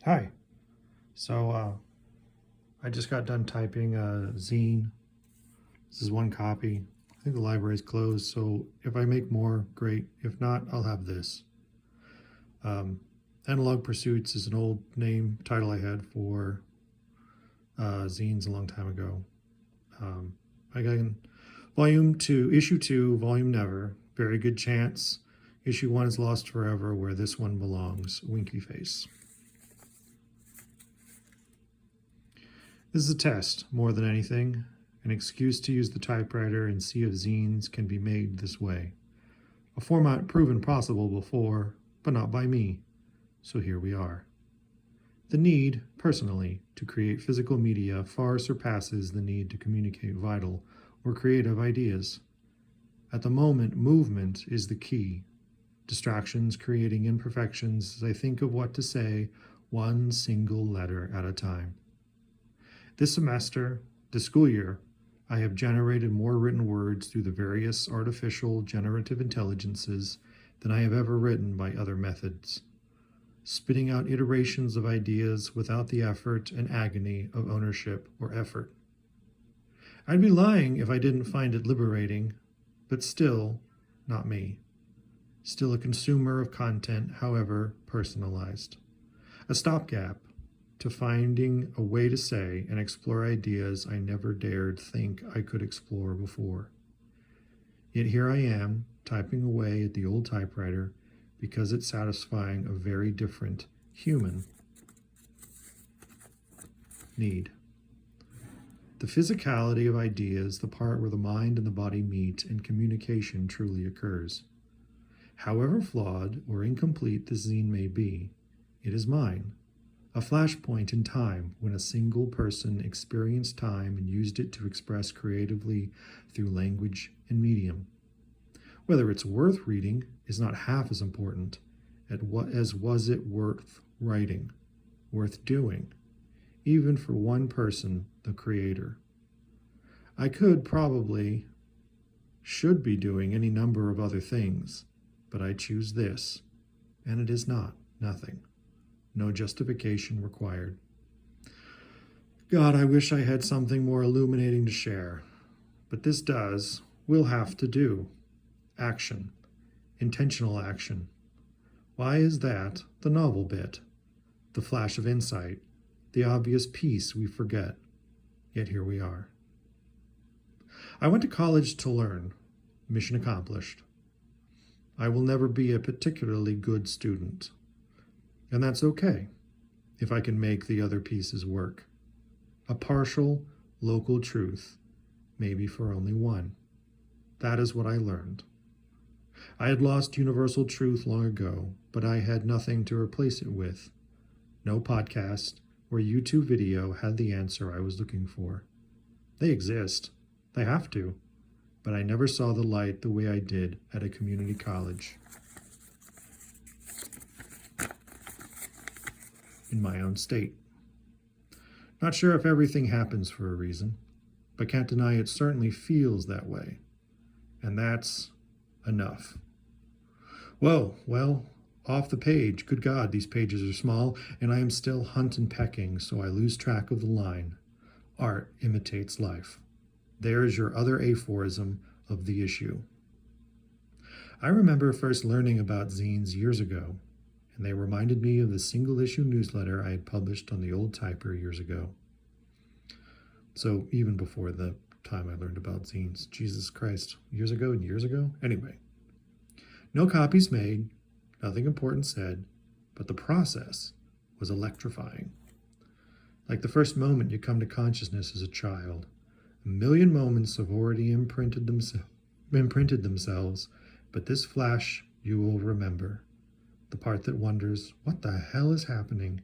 Hi. I just got done typing a zine. This is one copy. I think the library's closed, so if I make more, great. If not, I'll have this. Um, Analog Pursuits is an old title I had for zines a long time ago. I got issue 2, volume never. Very good chance. Issue 1 is lost forever, where this one belongs. Winky face. This is a test, more than anything, an excuse to use the typewriter and see if zines can be made this way. A format proven possible before, but not by me, so here we are. The need, personally, to create physical media far surpasses the need to communicate vital or creative ideas. At the moment, movement is the key. Distractions creating imperfections as I think of what to say, one single letter at a time. This semester, this school year, I have generated more written words through the various artificial generative intelligences than I have ever written by other methods, spitting out iterations of ideas without the effort and agony of ownership or effort. I'd be lying if I didn't find it liberating, but still not me. Still a consumer of content, however personalized. A stopgap to finding a way to say and explore ideas I never dared think I could explore before. Yet here I am, typing away at the old typewriter because it's satisfying a very different human need. The physicality of ideas, the part where the mind and the body meet and communication truly occurs. However flawed or incomplete this zine may be, it is mine. A flashpoint in time when a single person experienced time and used it to express creatively through language and medium. Whether it's worth reading is not half as important as was it worth writing, worth doing, even for one person, the creator. I should be doing any number of other things, but I choose this, and it is not nothing. No justification required. God, I wish I had something more illuminating to share. But this will have to do. Action. Intentional action. Why is that the novel bit? The flash of insight. The obvious piece we forget. Yet here we are. I went to college to learn. Mission accomplished. I will never be a particularly good student. And that's okay, if I can make the other pieces work. A partial, local truth, maybe for only one. That is what I learned. I had lost universal truth long ago, but I had nothing to replace it with. No podcast or YouTube video had the answer I was looking for. They exist. They have to. But I never saw the light the way I did at a community college. In my own state. Not sure if everything happens for a reason, but can't deny it certainly feels that way. And that's enough. Whoa, well, off the page. Good God, these pages are small, and I am still hunting pecking, so I lose track of the line. Art imitates life. There's your other aphorism of the issue. I remember first learning about zines years ago, and they reminded me of the single-issue newsletter I had published on the old typer years ago. So even before the time I learned about zines, Jesus Christ, years ago and years ago? Anyway, no copies made, nothing important said, but the process was electrifying. Like the first moment you come to consciousness as a child, a million moments have already imprinted themselves, but this flash you will remember. The part that wonders, what the hell is happening?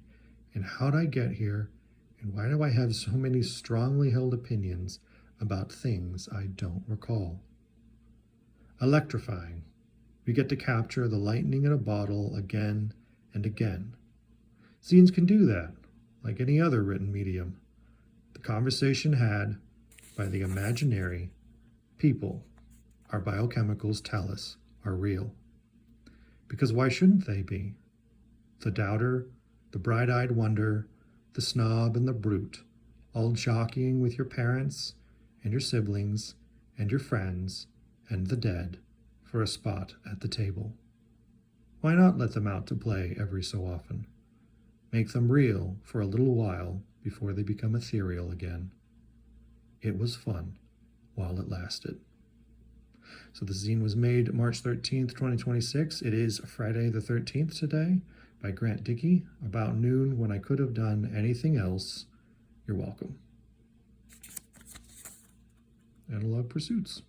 And how'd I get here? And why do I have so many strongly held opinions about things I don't recall? Electrifying. We get to capture the lightning in a bottle again and again. Zines can do that, like any other written medium. The conversation had by the imaginary people our biochemicals tell us are real. Because why shouldn't they be? The doubter the bright-eyed wonder, the snob and the brute, all jockeying with your parents and your siblings and your friends and the dead for a spot at the table. Why not let them out to play every so often? Make them real for a little while before they become ethereal again. It was fun while it lasted. So the zine was made March 13th, 2026. It is Friday the 13th today by Grant Dickey, about noon when I could have done anything else. You're welcome. Analog Pursuits.